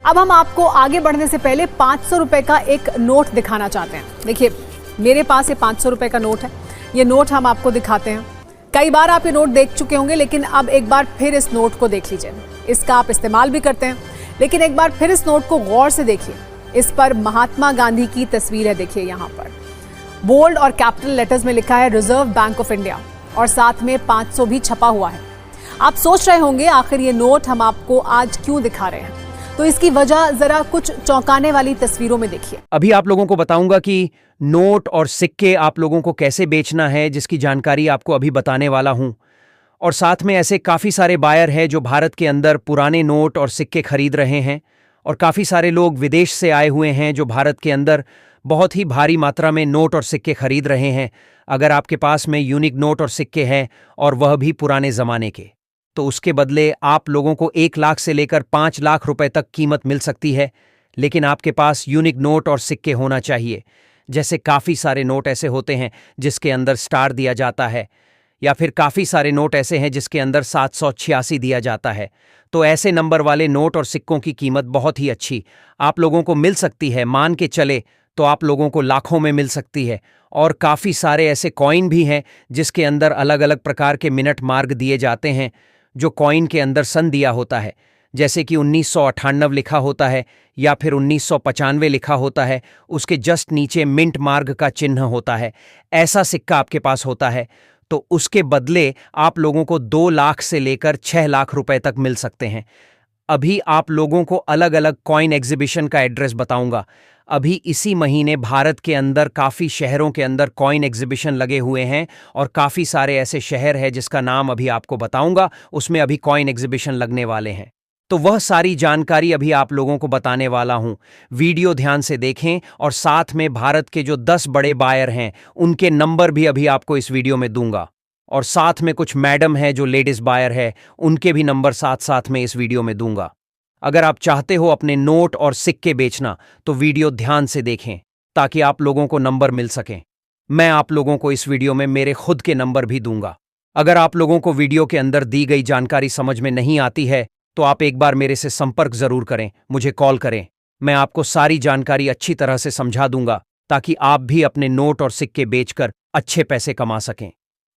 अब हम आपको आगे बढ़ने से पहले 500 रुपए का एक नोट दिखाना चाहते हैं। देखिए, मेरे पास ये 500 रुपए का नोट है। ये नोट हम आपको दिखाते हैं। कई बार आप ये नोट देख चुके होंगे, लेकिन अब एक बार फिर इस नोट को देख लीजिए। इसका आप इस्तेमाल भी करते हैं, लेकिन एक बार फिर इस नोट को गौर से देखिए। इस पर महात्मा गांधी की तस्वीर है। देखिए, यहाँ पर बोल्ड और कैपिटल लेटर्स में लिखा है रिजर्व बैंक ऑफ इंडिया, और साथ में 500 भी छपा हुआ है। आप सोच रहे होंगे आखिर ये नोट हम आपको आज क्यों दिखा रहे हैं, तो इसकी वजह जरा कुछ चौंकाने वाली तस्वीरों में देखिए। अभी आप लोगों को बताऊंगा कि नोट और सिक्के आप लोगों को कैसे बेचना है, जिसकी जानकारी आपको अभी बताने वाला हूं। और साथ में ऐसे काफी सारे बायर हैं जो भारत के अंदर पुराने नोट और सिक्के खरीद रहे हैं, और काफी सारे लोग विदेश से आए हुए हैं जो भारत के अंदर बहुत ही भारी मात्रा में नोट और सिक्के खरीद रहे हैं। अगर आपके पास में यूनिक नोट और सिक्के हैं, और वह भी पुराने जमाने के, तो उसके बदले आप लोगों को 1 लाख से लेकर 5 लाख रुपए तक कीमत मिल सकती है। लेकिन आपके पास यूनिक नोट और सिक्के होना चाहिए। जैसे काफ़ी सारे नोट ऐसे होते हैं जिसके अंदर स्टार दिया जाता है, या फिर काफ़ी सारे नोट ऐसे हैं जिसके अंदर 786 दिया जाता है। तो ऐसे नंबर वाले नोट और सिक्कों की कीमत बहुत ही अच्छी आप लोगों को मिल सकती है। मान के चले तो आप लोगों को लाखों में मिल सकती है। और काफ़ी सारे ऐसे कॉइन भी हैं जिसके अंदर अलग अलग प्रकार के मिनट मार्क दिए जाते हैं, जो कॉइन के अंदर सन दिया होता है। जैसे कि 1998 लिखा होता है, या फिर 1995 लिखा होता है। उसके जस्ट नीचे मिंट मार्क का चिन्ह होता है। ऐसा सिक्का आपके पास होता है, तो उसके बदले आप लोगों को 2 लाख से लेकर 6 लाख रुपए तक मिल सकते हैं। अभी आप लोगों को अलग अलग कॉइन एग्जीबिशन का एड्रेस बताऊंगा। अभी इसी महीने भारत के अंदर काफ़ी शहरों के अंदर कॉइन एग्जीबिशन लगे हुए हैं, और काफ़ी सारे ऐसे शहर हैं जिसका नाम अभी आपको बताऊंगा, उसमें अभी कॉइन एग्जीबिशन लगने वाले हैं। तो वह सारी जानकारी अभी आप लोगों को बताने वाला हूं। वीडियो ध्यान से देखें, और साथ में भारत के जो 10 बड़े बायर हैं उनके नंबर भी अभी आपको इस वीडियो में दूंगा। और साथ में कुछ मैडम है जो लेडीज बायर है, उनके भी नंबर साथ साथ में इस वीडियो में दूंगा। अगर आप चाहते हो अपने नोट और सिक्के बेचना, तो वीडियो ध्यान से देखें ताकि आप लोगों को नंबर मिल सकें। मैं आप लोगों को इस वीडियो में मेरे खुद के नंबर भी दूंगा। अगर आप लोगों को वीडियो के अंदर दी गई जानकारी समझ में नहीं आती है, तो आप एक बार मेरे से संपर्क जरूर करें, मुझे कॉल करें। मैं आपको सारी जानकारी अच्छी तरह से समझा दूंगा, ताकि आप भी अपने नोट और सिक्के बेचकर अच्छे पैसे कमा सकें।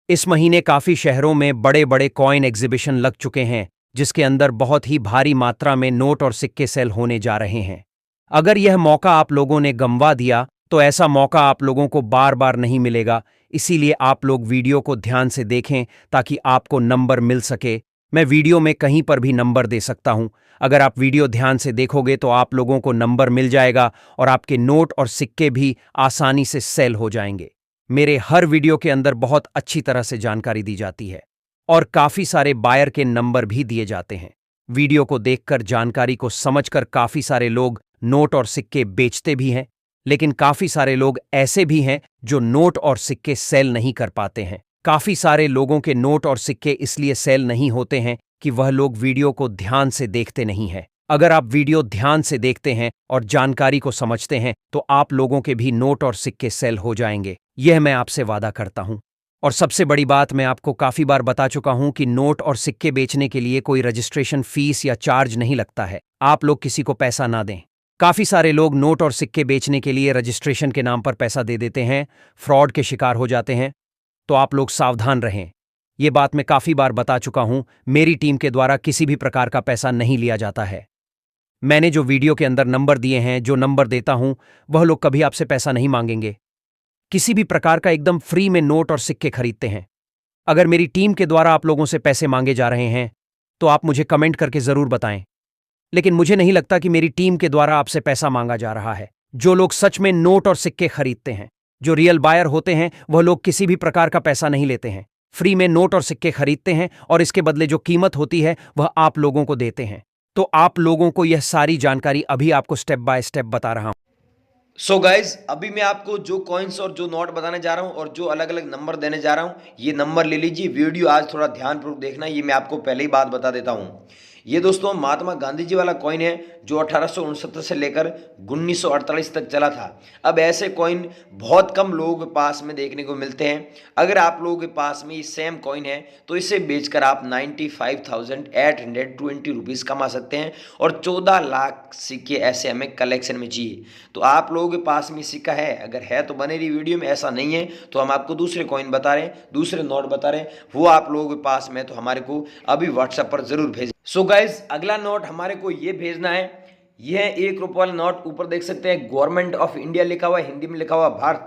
इस महीने काफ़ी शहरों में बड़े बड़े कॉइन एग्जीबिशन लग चुके हैं, जिसके अंदर बहुत ही भारी मात्रा में नोट और सिक्के सेल होने जा रहे हैं। अगर यह मौका आप लोगों ने गंवा दिया, तो ऐसा मौका आप लोगों को बार बार नहीं मिलेगा। इसीलिए आप लोग वीडियो को ध्यान से देखें ताकि आपको नंबर मिल सके। मैं वीडियो में कहीं पर भी नंबर दे सकता हूं। अगर आप वीडियो ध्यान से देखोगे तो आप लोगों को नंबर मिल जाएगा, और आपके नोट और सिक्के भी आसानी से सेल हो जाएंगे। मेरे हर वीडियो के अंदर बहुत अच्छी तरह से जानकारी दी जाती है, और काफ़ी सारे बायर के नंबर भी दिए जाते हैं। वीडियो को देखकर, जानकारी को समझकर काफ़ी सारे लोग नोट और सिक्के बेचते भी हैं, लेकिन काफ़ी सारे लोग ऐसे भी हैं जो नोट और सिक्के सेल नहीं कर पाते हैं। काफ़ी सारे लोगों के नोट और सिक्के इसलिए सेल नहीं होते हैं कि वह लोग वीडियो को ध्यान से देखते नहीं हैं। अगर आप वीडियो ध्यान से देखते हैं और जानकारी को समझते हैं, तो आप लोगों के भी नोट और सिक्के सेल हो जाएंगे। यह मैं आपसे वादा करता हूं। और सबसे बड़ी बात, मैं आपको काफ़ी बार बता चुका हूं कि नोट और सिक्के बेचने के लिए कोई रजिस्ट्रेशन फीस या चार्ज नहीं लगता है। आप लोग किसी को पैसा ना दें। काफ़ी सारे लोग नोट और सिक्के बेचने के लिए रजिस्ट्रेशन के नाम पर पैसा दे देते हैं, फ्रॉड के शिकार हो जाते हैं। तो आप लोग सावधान रहें। ये बात मैं काफ़ी बार बता चुका हूं। मेरी टीम के द्वारा किसी भी प्रकार का पैसा नहीं लिया जाता है। मैंने जो वीडियो के अंदर नंबर दिए हैं, जो नंबर देता हूं, वह लोग कभी आपसे पैसा नहीं मांगेंगे। किसी भी प्रकार का एकदम फ्री में नोट और सिक्के खरीदते हैं। अगर मेरी टीम के द्वारा आप लोगों से पैसे मांगे जा रहे हैं, तो आप मुझे कमेंट करके ज़रूर बताएं। लेकिन मुझे नहीं लगता कि मेरी टीम के द्वारा आपसे पैसा मांगा जा रहा है। जो लोग सच में नोट और सिक्के खरीदते हैं, जो रियल बायर होते हैं, वह लोग किसी भी प्रकार का पैसा नहीं लेते हैं। फ्री में नोट और सिक्के खरीदते हैं, और इसके बदले जो कीमत होती है वह आप लोगों को देते हैं। तो आप लोगों को यह सारी जानकारी अभी आपको स्टेप बाय स्टेप बता रहा हूं। सो गाइज, अभी मैं आपको जो कॉइन्स और जो नोट बताने जा रहा हूँ और जो अलग अलग नंबर देने जा रहा हूँ, ये नंबर ले लीजिए। वीडियो आज थोड़ा ध्यानपूर्वक देखना, ये मैं आपको पहले ही बात बता देता हूँ। ये दोस्तों महात्मा गांधी जी वाला कॉइन है जो 1869 से लेकर 1948 तक चला था। अब ऐसे कॉइन बहुत कम लोगों के पास में देखने को मिलते हैं। अगर आप लोगों के पास में ये सेम कॉइन है तो इसे बेचकर आप 95,820 रुपीज़ कमा सकते हैं और 14 लाख सिक्के ऐसे हमें कलेक्शन में चाहिए। तो आप लोगों के पास में सिक्का है, अगर है तो बने रही वीडियो में, ऐसा नहीं है तो हम आपको दूसरे कॉइन बता रहे हैं, दूसरे नोट बता रहे हैं, वो आप लोगों के पास में तो हमारे को अभी व्हाट्सएप पर जरूर भेजें। सो गाइज अगला नोट हमारे को ये भेजना है। यह है 1 रुपये वाला नोट। ऊपर देख सकते हैं गवर्नमेंट ऑफ इंडिया लिखा हुआ है, हिंदी में लिखा हुआ भारत।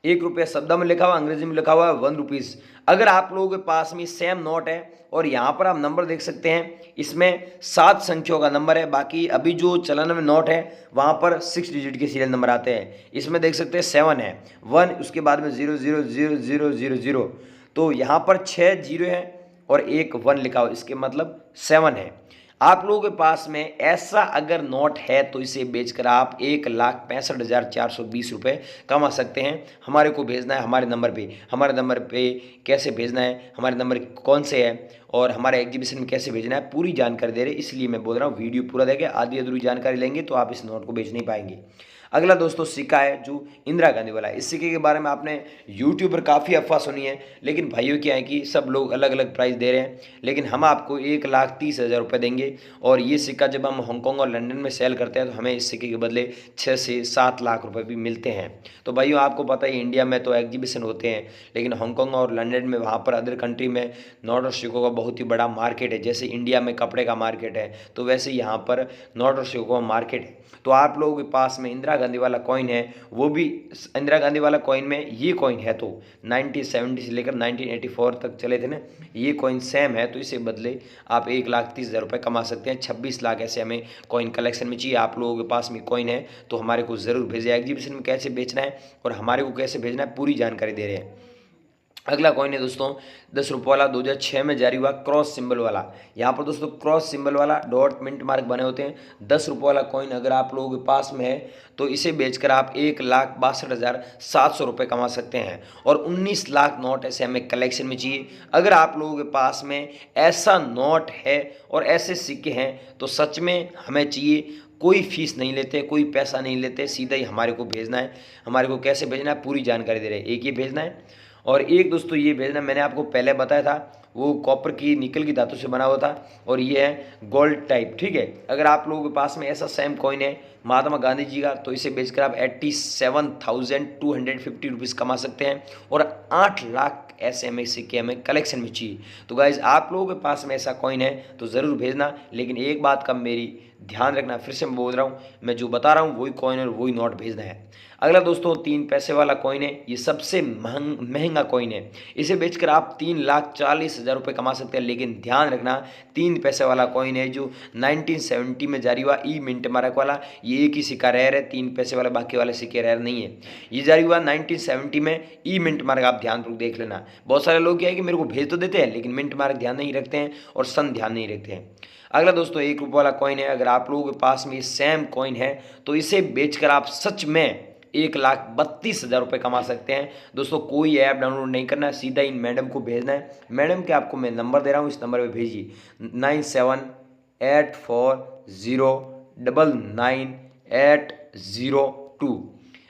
1 रुपया शब्द में लिखा हुआ, अंग्रेजी में लिखा हुआ है 1 रुपीज़। अगर आप लोगों के पास में सेम नोट है और यहाँ पर आप नंबर देख सकते हैं, इसमें 7 संख्याओं का नंबर है। बाकी अभी जो चलन में नोट है वहाँ पर 6 डिजिट के सीरियल नंबर आते हैं। इसमें देख सकते हैं 7 है, 1, उसके बाद में 0000000। तो यहाँ पर 6 जीरो है और 1 1 लिखा हुआ, इसके मतलब 7 है। आप लोगों के पास में ऐसा अगर नोट है तो इसे बेचकर आप 1,65,420 रुपये कमा सकते हैं। हमारे को भेजना है हमारे नंबर पे। हमारे नंबर पे कैसे भेजना है, हमारे नंबर कौन से है और हमारे एग्जीबिशन में कैसे भेजना है, पूरी जानकारी दे रहे हैं। इसलिए मैं बोल रहा हूँ वीडियो पूरा देखें, आधी अधूरी जानकारी लेंगे तो आप इस नोट को बेच नहीं पाएंगे। अगला दोस्तों सिक्का है जो इंदिरा गांधी वाला है। इस सिक्के के बारे में आपने यूट्यूब पर काफ़ी अफवाह सुनी है, लेकिन भाइयों क्या है कि सब लोग अलग अलग प्राइस दे रहे हैं, लेकिन हम आपको 1,30,000 रुपये देंगे। और ये सिक्का जब हम हांगकॉन्ग और लंदन में सेल करते हैं तो हमें इस सिक्के के बदले 6 से 7 लाख रुपये भी मिलते हैं। तो भाइयों आपको पता है इंडिया में तो एग्जीबिशन होते हैं, लेकिन हांगकॉन्ग और लंदन में, वहाँ पर अदर कंट्री में नोट और सिक्कों का बहुत ही बड़ा मार्केट है। जैसे इंडिया में कपड़े का मार्केट है तो वैसे यहाँ पर नोट और सिक्कों का मार्केट है। तो आप लोगों के पास में इंदिरा गांधी वाला कॉइन है, वो भी इंदिरा गांधी वाला कॉइन में ये कॉइन है तो 1970 से लेकर 1984 तक चले थे ना, ये कॉइन सेम है। तो इसे बदले आप 1,30,000 रुपये कमा सकते हैं। 26 लाख ऐसे हमें कॉइन कलेक्शन में चाहिए। आप लोगों के पास में कॉइन है तो हमारे को ज़रूर भेजें। एग्जीबिशन में कैसे बेचना है और हमारे को कैसे भेजना है पूरी जानकारी दे रहे हैं। अगला कॉइन है दोस्तों 10 रुपये वाला, 2006 में जारी हुआ, क्रॉस सिंबल वाला। यहाँ पर दोस्तों क्रॉस सिंबल वाला डॉट मिंट मार्क बने होते हैं। 10 रुपये वाला कॉइन अगर आप लोगों के पास में है तो इसे बेचकर आप 1,62,700 रुपये कमा सकते हैं और 19 लाख नोट ऐसे हमें कलेक्शन में चाहिए। अगर आप लोगों के पास में ऐसा नोट है और ऐसे सिक्के हैं तो सच में हमें चाहिए। कोई फीस नहीं लेते, कोई पैसा नहीं लेते, सीधा ही हमारे को भेजना है। हमारे को कैसे भेजना है पूरी जानकारी दे रहे हैं। एक ये भेजना है और एक दोस्तों ये भेजना, मैंने आपको पहले बताया था, वो कॉपर की निकल की धातु से बना हुआ था और ये है गोल्ड टाइप। ठीक है, अगर आप लोगों के पास में ऐसा सेम कॉइन है महात्मा गांधी जी का तो इसे बेचकर आप 87,250 रुपीज़ कमा सकते हैं और 8 लाख ऐसे हमें सिक्के हमें कलेक्शन में चाहिए। तो गाइज आप लोगों के पास में ऐसा कॉइन है तो ज़रूर भेजना, लेकिन एक बात का मेरी ध्यान रखना, फिर से मैं बोल रहा हूँ, मैं जो बता रहा हूँ वही कॉइन और वही नोट भेजना है। अगला दोस्तों 3 पैसे वाला कॉइन है। ये सबसे महंगा कॉइन है। इसे बेचकर आप 3,40,000 रुपये कमा सकते हैं, लेकिन ध्यान रखना 3 पैसे वाला कॉइन है जो 1970 में जारी हुआ, ई मिंट मार्क वाला। ये एक ही सिक्का रेयर है, 3 पैसे वाला, बाकी वाले सिक्के रेयर नहीं है। ये जारी हुआ 1970 में, ई मिंट मार्क आप ध्यानपूर्वक देख लेना। बहुत सारे लोग क्या है कि मेरे को भेज तो देते हैं लेकिन मिंट मार्क ध्यान नहीं रखते हैं और सन ध्यान नहीं रखते हैं। अगला दोस्तों 1 रुपये वाला कॉइन है। अगर आप लोगों के पास में सेम कॉइन है तो इसे बेचकर आप सच में 1,32,000 रुपये कमा सकते हैं। दोस्तों कोई ऐप डाउनलोड नहीं करना है, सीधा इन मैडम को भेजना है। मैडम के आपको मैं नंबर दे रहा हूँ, इस नंबर पे भेजिए 9784099802।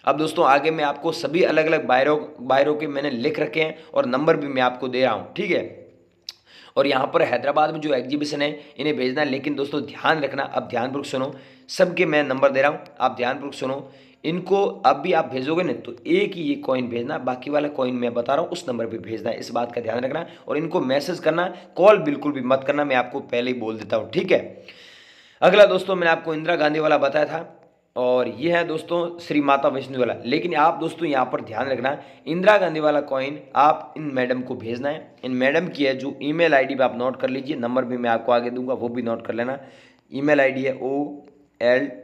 अब दोस्तों आगे मैं आपको सभी अलग अलग बायरों के मैंने लिख रखे हैं और नंबर भी मैं आपको दे रहा हूँ। ठीक है, और यहाँ पर हैदराबाद में जो एग्जीबिशन है इन्हें भेजना है। लेकिन दोस्तों ध्यान रखना, अब ध्यानपूर्वक सुनो, सबके मैं नंबर दे रहा हूँ, आप ध्यानपूर्वक सुनो। इनको अब भी आप भेजोगे ना तो एक ही ये कॉइन भेजना, बाकी वाला कॉइन मैं बता रहा हूँ उस नंबर पे भेजना है। इस बात का ध्यान रखना और इनको मैसेज करना, कॉल बिल्कुल भी मत करना, मैं आपको पहले ही बोल देता हूँ। ठीक है, अगला दोस्तों मैंने आपको इंदिरा गांधी वाला बताया था और ये है दोस्तों श्री माता वैष्णो वाला। लेकिन आप दोस्तों यहाँ पर ध्यान रखना, इंदिरा गांधी वाला कॉइन आप इन मैडम को भेजना है। इन मैडम की है जो ईमेल आईडी पे आप नोट कर लीजिए, नंबर भी मैं आपको आगे दूंगा, वो भी नोट कर लेना। ईमेल आईडी है OLD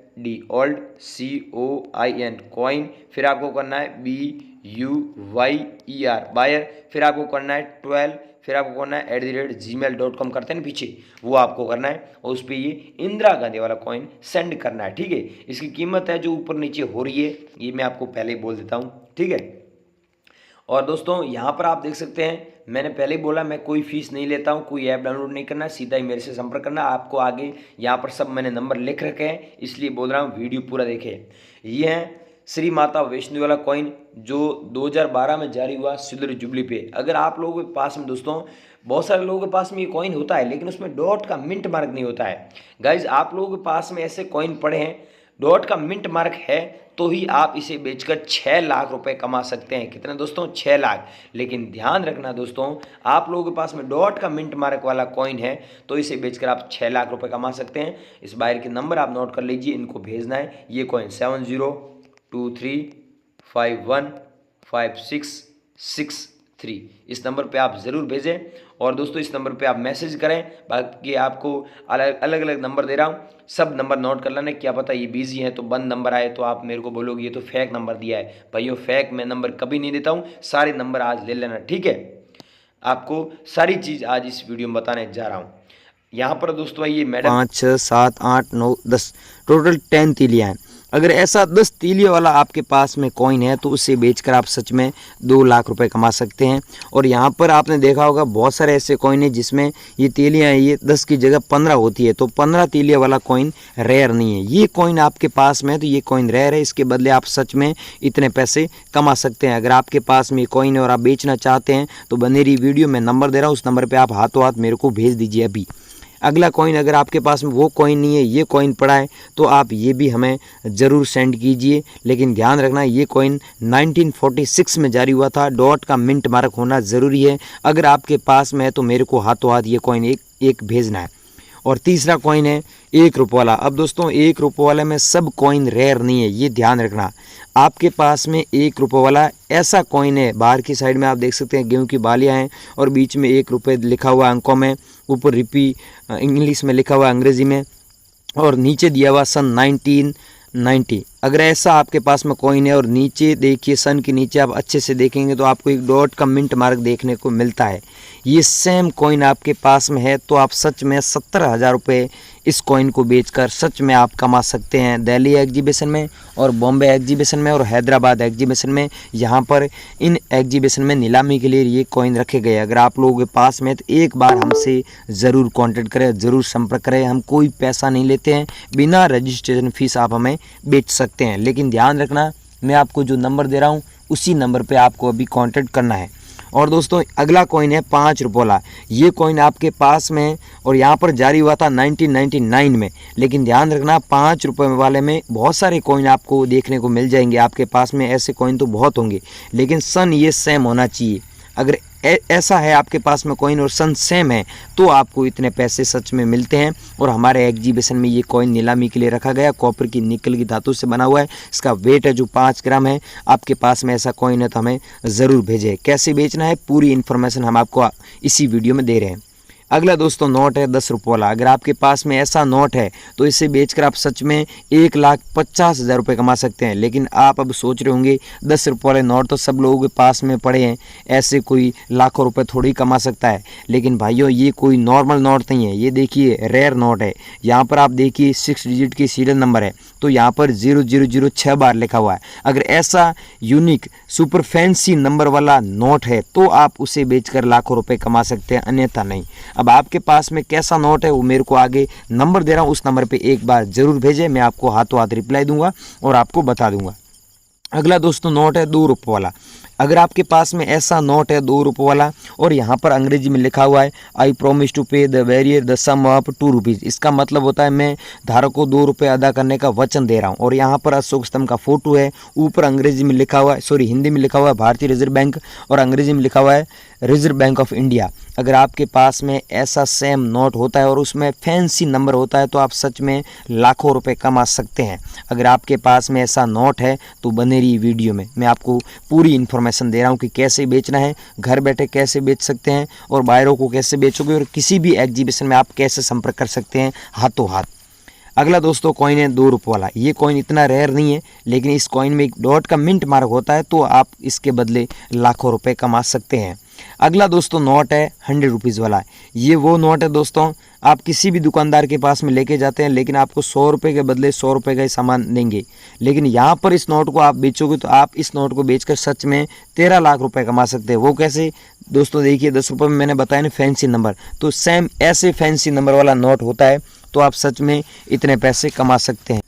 कॉइन, फिर आपको करना है BUYER बायर, फिर आपको करना है 12, फिर आपको करना है @gmail.com करते हैं ना पीछे, वो आपको करना है और उस पर ये इंदिरा गांधी वाला कॉइन सेंड करना है। ठीक है, इसकी कीमत है जो ऊपर नीचे हो रही है ये मैं आपको पहले ही बोल देता हूँ। ठीक है, और दोस्तों यहाँ पर आप देख सकते हैं, मैंने पहले ही बोला मैं कोई फीस नहीं लेता हूँ, कोई ऐप डाउनलोड नहीं करना, सीधा ही मेरे से संपर्क करना। आपको आगे यहाँ पर सब मैंने नंबर लिख रखे हैं, इसलिए बोल रहा हूँ वीडियो पूरा देखें। ये है श्री माता वैष्णो वाला कॉइन जो 2012 में जारी हुआ सिल्वर जुबली पे। अगर आप लोगों के पास में दोस्तों, बहुत सारे लोगों के पास में ये कॉइन होता है लेकिन उसमें डॉट का मिंट मार्क नहीं होता है। गाइज आप लोगों के पास में ऐसे कॉइन पड़े हैं, डॉट का मिंट मार्क है, तो ही आप इसे बेचकर 6 लाख रुपए कमा सकते हैं। कितने दोस्तों? 6 लाख। लेकिन ध्यान रखना दोस्तों, आप लोगों के पास में डॉट का मिंट मार्क वाला कॉइन है तो इसे बेचकर आप 6 लाख रुपए कमा सकते हैं। इस बायर के नंबर आप नोट कर लीजिए, इनको भेजना है। ये कॉइन 7023515663 इस नंबर पे आप ज़रूर भेजें। और दोस्तों इस नंबर पे आप मैसेज करें, बाकी आपको अलग अलग नंबर दे रहा हूँ, सब नंबर नोट कर लेना। क्या पता ये बिजी है तो बंद नंबर आए तो आप मेरे को बोलोगे ये तो फेक नंबर दिया है। भाइयों फेक मैं नंबर कभी नहीं देता हूँ, सारे नंबर आज ले लेना, ठीक है। आपको सारी चीज़ आज इस वीडियो में बताने जा रहा हूँ। यहाँ पर दोस्तों ये मैडम 5, 6, 7, 8, 9, 10 टोटल 10 तीलियाँ हैं। अगर ऐसा 10 तीलिए वाला आपके पास में कॉइन है तो उसे बेचकर आप सच में 2 लाख रुपए कमा सकते हैं। और यहाँ पर आपने देखा होगा बहुत सारे ऐसे कॉइन है जिसमें ये तीलियाँ ये 10 की जगह 15 होती है, तो 15 तीलिए वाला कॉइन रेयर नहीं है। ये कॉइन आपके पास में है तो ये कॉइन रेयर है, इसके बदले आप सच में इतने पैसे कमा सकते हैं। अगर आपके पास में ये कॉइन है और आप बेचना चाहते हैं तो बने रही वीडियो में नंबर दे रहा हूँ, उस नंबर पर आप हाथों हाथ मेरे को भेज दीजिए अभी। अगला कॉइन, अगर आपके पास में वो कॉइन नहीं है, ये कॉइन पड़ा है तो आप ये भी हमें ज़रूर सेंड कीजिए। लेकिन ध्यान रखना ये कॉइन 1946 में जारी हुआ था, डॉट का मिंट मार्क होना ज़रूरी है। अगर आपके पास में है तो मेरे को हाथों हाथ ये कॉइन एक भेजना है। और तीसरा कॉइन है 1 रुपये वाला। अब दोस्तों 1 रुपये वाले में सब कॉइन रेयर नहीं है, ये ध्यान रखना। आपके पास में 1 रुपये वाला ऐसा कॉइन है, बाहर की साइड में आप देख सकते हैं गेहूं की बालियां हैं और बीच में 1 रुपये लिखा हुआ अंकों में, ऊपर रिपी इंग्लिश में लिखा हुआ अंग्रेजी में और नीचे दिया हुआ सन 1990। अगर ऐसा आपके पास में कॉइन है और नीचे देखिए सन के नीचे आप अच्छे से देखेंगे तो आपको एक डॉट का मिंट मार्क देखने को मिलता है। ये सेम कॉइन आपके पास में है तो आप सच में 70,000 रुपये इस कॉइन को बेचकर सच में आप कमा सकते हैं। दिल्ली एग्जीबिशन में और बॉम्बे एग्जीबिशन में और हैदराबाद एग्जीबिशन में, यहाँ पर इन एग्जीबिशन में नीलामी के लिए ये कॉइन रखे गए। अगर आप लोगों के पास में तो एक बार हमसे ज़रूर कांटेक्ट करें, ज़रूर संपर्क करें। हम कोई पैसा नहीं लेते हैं, बिना रजिस्ट्रेशन फीस आप हमें बेच सकते हैं। लेकिन ध्यान रखना, मैं आपको जो नंबर दे रहा हूँ उसी नंबर पे आपको अभी कांटेक्ट करना है। और दोस्तों अगला कॉइन है 5 रुपये वाला। ये कॉइन आपके पास में और यहाँ पर जारी हुआ था 1999 में। लेकिन ध्यान रखना 5 रुपये वाले में बहुत सारे कॉइन आपको देखने को मिल जाएंगे। आपके पास में ऐसे कॉइन तो बहुत होंगे लेकिन सन ये सेम होना चाहिए। अगर ऐसा है आपके पास में कॉइन और सन सेम है तो आपको इतने पैसे सच में मिलते हैं। और हमारे एग्जीबिशन में ये कॉइन नीलामी के लिए रखा गया, कॉपर की निकल की धातु से बना हुआ है। इसका वेट है जो 5 ग्राम है। आपके पास में ऐसा कॉइन है तो हमें ज़रूर भेजें। कैसे बेचना है पूरी इन्फॉर्मेशन हम आपको इसी वीडियो में दे रहे हैं। अगला दोस्तों नोट है 10 रुपये वाला। अगर आपके पास में ऐसा नोट है तो इसे बेचकर आप सच में 1,50,000 रुपये कमा सकते हैं। लेकिन आप अब सोच रहे होंगे 10 रुपये वाले नोट तो सब लोगों के पास में पड़े हैं, ऐसे कोई लाखों रुपए थोड़ी कमा सकता है। लेकिन भाइयों ये कोई नॉर्मल नोट नहीं है, ये देखिए रेयर नोट है। यहाँ पर आप देखिए 6 डिजिट की सीरियल नंबर है तो यहाँ पर 0000 6 बार लिखा हुआ है। अगर ऐसा यूनिक सुपर फैंसी नंबर वाला नोट है तो आप उसे बेचकर लाखों रुपए कमा सकते हैं, अन्यथा नहीं। अब आपके पास में कैसा नोट है वो मेरे को आगे नंबर दे रहा हूँ, उस नंबर पे एक बार ज़रूर भेजें। मैं आपको हाथों हाथ रिप्लाई दूंगा और आपको बता दूंगा। अगला दोस्तों नोट है 2 रुपये वाला। अगर आपके पास में ऐसा नोट है 2 रुपये वाला और यहाँ पर अंग्रेजी में लिखा हुआ है I promise to pay the bearer the sum of 2 rupees, इसका मतलब होता है मैं धारक को 2 रुपये अदा करने का वचन दे रहा हूँ। और यहाँ पर अशोक स्तंभ का फोटो है, ऊपर अंग्रेजी में लिखा हुआ है, सॉरी हिंदी में लिखा हुआ है भारतीय रिजर्व बैंक और अंग्रेजी में लिखा हुआ है रिजर्व बैंक ऑफ इंडिया। अगर आपके पास में ऐसा सेम नोट होता है और उसमें फैंसी नंबर होता है तो आप सच में लाखों रुपए कमा सकते हैं। अगर आपके पास में ऐसा नोट है तो बने रही वीडियो में, मैं आपको पूरी इन्फॉर्मेशन दे रहा हूँ कि कैसे बेचना है, घर बैठे कैसे बेच सकते हैं और बायरों को कैसे बेचोगे और किसी भी एग्जीबिशन में आप कैसे संपर्क कर सकते हैं हाथों हाथ। अगला दोस्तों कॉइन है 2 रुपये वाला। ये कॉइन इतना रेयर नहीं है लेकिन इस कॉइन में एक डॉट का मिंट मार्क होता है तो आप इसके बदले लाखों रुपए कमा सकते हैं। अगला दोस्तों नोट है 100 रुपीज़ वाला। ये वो नोट है दोस्तों, आप किसी भी दुकानदार के पास में लेके जाते हैं, लेकिन आपको 100 रुपये के बदले 100 रुपये का ही सामान देंगे। लेकिन यहाँ पर इस नोट को आप बेचोगे तो आप इस नोट को बेचकर सच में 13 लाख रुपए कमा सकते हैं। वो कैसे दोस्तों, देखिए 10 रुपये में मैंने बताया ना फैंसी नंबर, तो सेम ऐसे फैंसी नंबर वाला नोट होता है, तो आप सच में इतने पैसे कमा सकते हैं।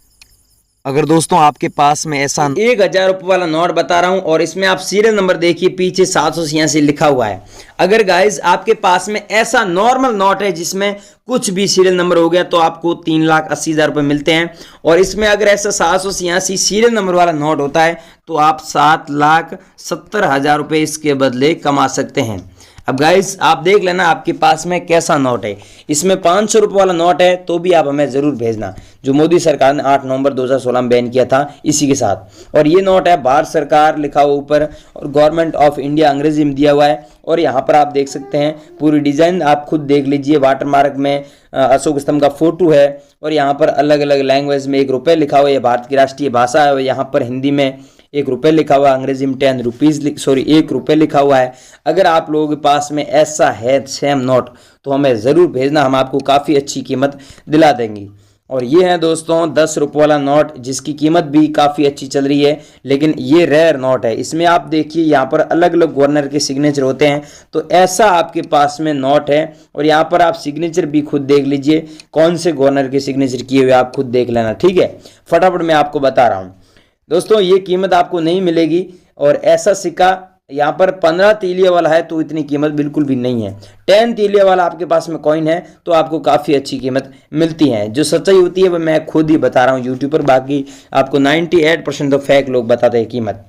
अगर दोस्तों आपके पास में ऐसा 1000 रुपये वाला नोट बता रहा हूं और इसमें आप सीरियल नंबर देखिए, पीछे 786 लिखा हुआ है। अगर गाइज आपके पास में ऐसा नॉर्मल नोट है जिसमें कुछ भी सीरियल नंबर हो गया तो आपको 3,80,000 रुपये मिलते हैं, और इसमें अगर ऐसा 786 सीरियल नंबर वाला नोट होता है तो आप 7,70,000 रुपये इसके बदले कमा सकते हैं। अब गाइस आप देख लेना आपके पास में कैसा नोट है। इसमें 500 रुपये वाला नोट है तो भी आप हमें ज़रूर भेजना, जो मोदी सरकार ने 8 नवंबर 2016 में बैन किया था इसी के साथ। और ये नोट है भारत सरकार लिखा हुआ ऊपर और गवर्नमेंट ऑफ इंडिया अंग्रेजी में दिया हुआ है। और यहाँ पर आप देख सकते हैं पूरी डिज़ाइन आप खुद देख लीजिए। वाटरमार्क में अशोक स्तंभ का फोटो है और यहाँ पर अलग अलग लैंग्वेज में 1 रुपये लिखा हुआ है, भारत की राष्ट्रीय भाषा है। और यहाँ पर हिंदी में 1 रुपये लिखा हुआ है, अंग्रेजी में 10 रुपीज़ 1 रुपये लिखा हुआ है। अगर आप लोगों के पास में ऐसा है सेम नोट तो हमें ज़रूर भेजना, हम आपको काफ़ी अच्छी कीमत दिला देंगे। और ये है दोस्तों 10 रुपये वाला नोट, जिसकी कीमत भी काफ़ी अच्छी चल रही है, लेकिन ये रेयर नोट है। इसमें आप देखिए यहाँ पर अलग अलग गवर्नर के सिग्नेचर होते हैं, तो ऐसा आपके पास में नोट है। और यहाँ पर आप सिग्नेचर भी खुद देख लीजिए, कौन से गवर्नर के सिग्नेचर किए हुए आप खुद देख लेना, ठीक है। फटाफट मैं आपको बता रहा हूँ दोस्तों, ये कीमत आपको नहीं मिलेगी। और ऐसा सिक्का यहाँ पर 15 तीलिया वाला है तो इतनी कीमत बिल्कुल भी नहीं है। 10 तीलिया वाला आपके पास में कॉइन है तो आपको काफ़ी अच्छी कीमत मिलती है। जो सच्चाई होती है वो मैं खुद ही बता रहा हूँ यूट्यूब पर, बाकी आपको 98% तो फेक लोग बताते हैं कीमत।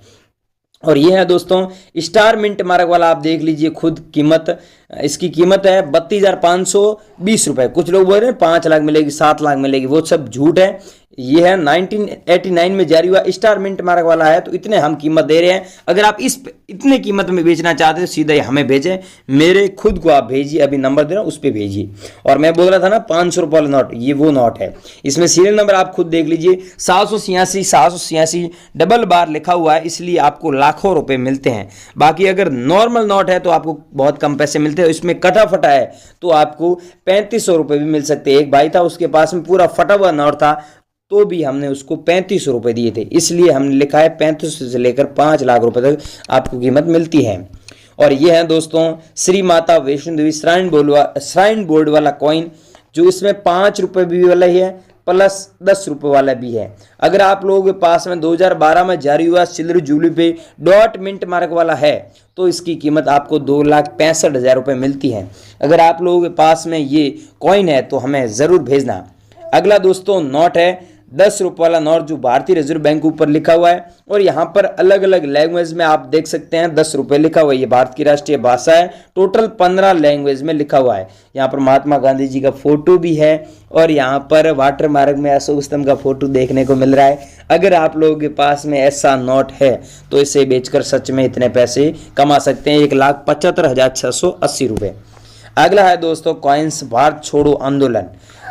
और ये है दोस्तों स्टार मिंट मार्क वाला, आप देख लीजिए खुद कीमत। इसकी कीमत है 32,520 रुपये। कुछ लोग बोल रहे हैं 5 लाख मिलेगी, 7 लाख मिलेगी, वो सब झूठ है। ये है 1989 में जारी हुआ स्टार मिंट मार्क वाला है, तो इतने हम कीमत दे रहे हैं। अगर आप इतने कीमत में बेचना चाहते हैं सीधा हमें भेजें, मेरे खुद को आप भेजिए, अभी नंबर दे रहा हूँ उस पर भेजिए। और मैं बोल रहा था ना 500 रुपये वाला नोट, ये वो नोट है। इसमें सीरियल नंबर आप खुद देख लीजिए, 786 डबल बार लिखा हुआ है, इसलिए आपको लाखों रुपए मिलते हैं। बाकी अगर नॉर्मल नोट है तो आपको बहुत कम पैसे मिलते हैं। इसमें कटा फटा है तो आपको 3500 रुपये भी मिल सकते हैं। एक भाई था उसके पास में पूरा फटा हुआ नोट था तो भी हमने उसको 3500 रुपये दिए थे, इसलिए हमने लिखा है 3500 से लेकर 5 लाख रुपए तक आपको कीमत मिलती है। और ये है दोस्तों श्री माता वैष्णो देवी श्राइन बोर्ड वाला कॉइन, जो इसमें 5 रुपये भी वाला ही है प्लस 10 रुपये वाला भी है। अगर आप लोगों के पास में 2012 में जारी हुआ सिल्वर जुबली पे डॉट मिंट मार्क वाला है तो इसकी कीमत आपको 2,65,000 रुपये मिलती है। अगर आप लोगों के पास में ये कॉइन है तो हमें ज़रूर भेजना। अगला दोस्तों नोट है 10 रुपये वाला नोट, जो भारतीय रिजर्व बैंक ऊपर लिखा हुआ है और यहाँ पर अलग अलग लैंग्वेज में आप देख सकते हैं 10 रुपये लिखा हुआ है। ये भारत की राष्ट्रीय भाषा है, टोटल 15 लैंग्वेज में लिखा हुआ है। यहाँ पर महात्मा गांधी जी का फोटो भी है और यहाँ पर वाटर मार्ग में अशोक स्तंभ का फोटो देखने को मिल रहा है। अगर आप लोगों के पास में ऐसा नोट है तो इसे बेचकर सच में इतने पैसे कमा सकते हैं, 1,75,680 रुपये। अगला है दोस्तों कॉइन्स भारत छोड़ो आंदोलन।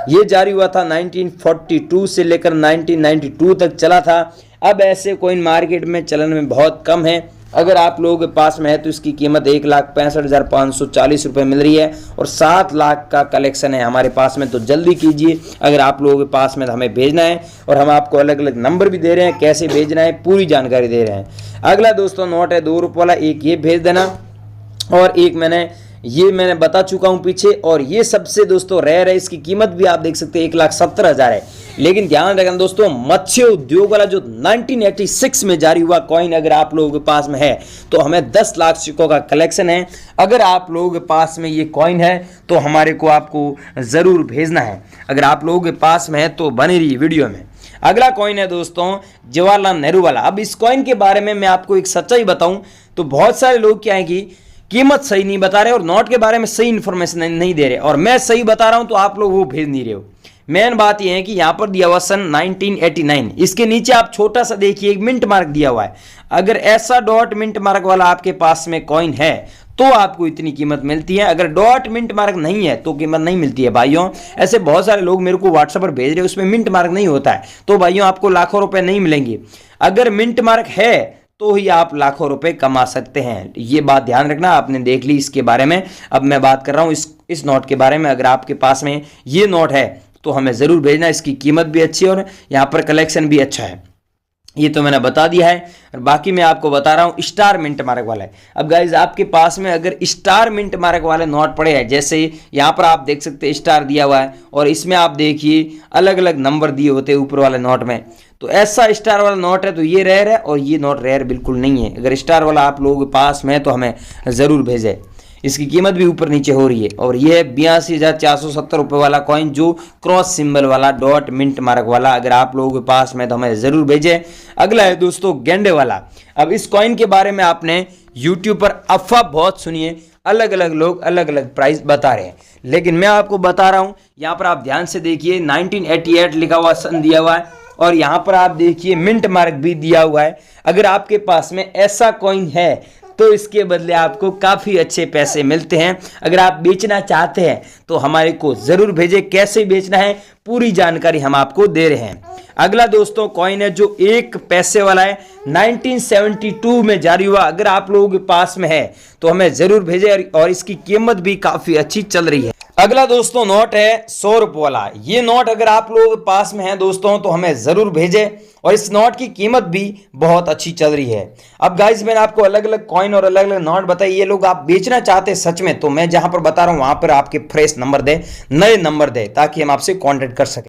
ये जारी हुआ था 1942 से लेकर 1992 तक चला था। अब ऐसे कॉइन मार्केट में चलन में बहुत कम है। अगर आप लोगों के पास में है तो इसकी कीमत 1,65,540 रुपये मिल रही है और 7 लाख का कलेक्शन है हमारे पास में, तो जल्दी कीजिए। अगर आप लोगों के पास में तो हमें भेजना है और हम आपको अलग अलग नंबर भी दे रहे हैं, कैसे भेजना है पूरी जानकारी दे रहे हैं। अगला दोस्तों नोट है 2 रुपये वाला, एक ये भेज देना और एक मैंने बता चुका हूं पीछे। और ये सबसे दोस्तों रेयर है, इसकी कीमत भी आप देख सकते हैं 1,70,000 है। लेकिन ध्यान रखना दोस्तों, मत्स्य उद्योग वाला जो 1986 में जारी हुआ कॉइन अगर आप लोगों के पास में है तो हमें 10 लाख सिक्कों का कलेक्शन है। अगर आप लोगों के पास में ये कॉइन है तो हमारे को आपको ज़रूर भेजना है। अगर आप लोगों के पास में है तो बने रहिए वीडियो में। अगला कॉइन है दोस्तों जवाहरलाल नेहरू वाला। अब इस कॉइन के बारे में मैं आपको एक सच्चाई बताऊं तो बहुत सारे लोग क्या है कि कीमत सही नहीं बता रहे और नोट के बारे में सही इन्फॉर्मेशन नहीं दे रहे, और मैं सही बता रहा हूं तो आप लोग वो भेज नहीं रहे हो। मेन बात यह है कि यहां पर दिया हुआ सन 1989, इसके नीचे आप छोटा सा देखिए एक मिंट मार्क दिया हुआ है। अगर ऐसा डॉट मिंट मार्क वाला आपके पास में कॉइन है तो आपको इतनी कीमत मिलती है। अगर डॉट मिंट मार्क नहीं है तो कीमत नहीं मिलती है भाइयों। ऐसे बहुत सारे लोग मेरे को व्हाट्सएप पर भेज रहे हैं, उसमें मिंट मार्क नहीं होता है, तो भाइयों आपको लाखों रुपए नहीं मिलेंगे। अगर मिंट मार्क है तो ही आप लाखों रुपए कमा सकते हैं। ये बात ध्यान रखना, आपने देख ली इसके बारे में। अब मैं बात कर रहा हूँ इस नोट के बारे में। अगर आपके पास में ये नोट है तो हमें ज़रूर भेजना, इसकी कीमत भी अच्छी है और यहाँ पर कलेक्शन भी अच्छा है। ये तो मैंने बता दिया है। और बाकी मैं आपको बता रहा हूँ स्टार मिंट मार्क वाला है। अब गाइज आपके पास में अगर स्टार मिंट मार्क वाले नोट पड़े हैं, जैसे यहाँ पर आप देख सकते हैं स्टार दिया हुआ है और इसमें आप देखिए अलग अलग नंबर दिए होते हैं ऊपर वाले नोट में, तो ऐसा स्टार वाला नोट है तो ये रेयर है और ये नोट रेयर बिल्कुल नहीं है। अगर स्टार वाला आप लोगों के पास में है तो हमें ज़रूर भेजें। इसकी कीमत भी ऊपर नीचे हो रही है। और ये है 82,470 रुपये वाला कॉइन, जो क्रॉस सिंबल वाला डॉट मिंट मार्क वाला। अगर आप लोगों के पास में तो हमें ज़रूर भेजें। अगला है दोस्तों गेंडे वाला। अब इस कॉइन के बारे में आपने यूट्यूब पर अफवाह बहुत सुनी है, अलग अलग लोग अलग अलग प्राइस बता रहे हैं, लेकिन मैं आपको बता रहा हूँ। यहाँ पर आप ध्यान से देखिए 1988 लिखा हुआ सन दिया हुआ है और यहाँ पर आप देखिए मिंट मार्क भी दिया हुआ है। अगर आपके पास में ऐसा कॉइन है तो इसके बदले आपको काफ़ी अच्छे पैसे मिलते हैं। अगर आप बेचना चाहते हैं तो हमारे को ज़रूर भेजें। कैसे बेचना है पूरी जानकारी हम आपको दे रहे हैं। अगला दोस्तों कॉइन है जो 1 पैसे वाला है, 1972 में जारी हुआ। अगर आप लोगों के पास में है तो हमें ज़रूर भेजें और इसकी कीमत भी काफ़ी अच्छी चल रही है। अगला दोस्तों नोट है 100 रुपये वाला। ये नोट अगर आप लोगों के पास में है दोस्तों तो हमें ज़रूर भेजें और इस नोट की कीमत भी बहुत अच्छी चल रही है। अब गाइस मैंने आपको अलग अलग कॉइन और अलग अलग नोट बताई। ये लोग आप बेचना चाहते हैं सच में तो मैं जहां पर बता रहा हूं वहां पर आपके फ्रेश नंबर दे, नए नंबर दे, ताकि हम आपसे कांटेक्ट कर सकें।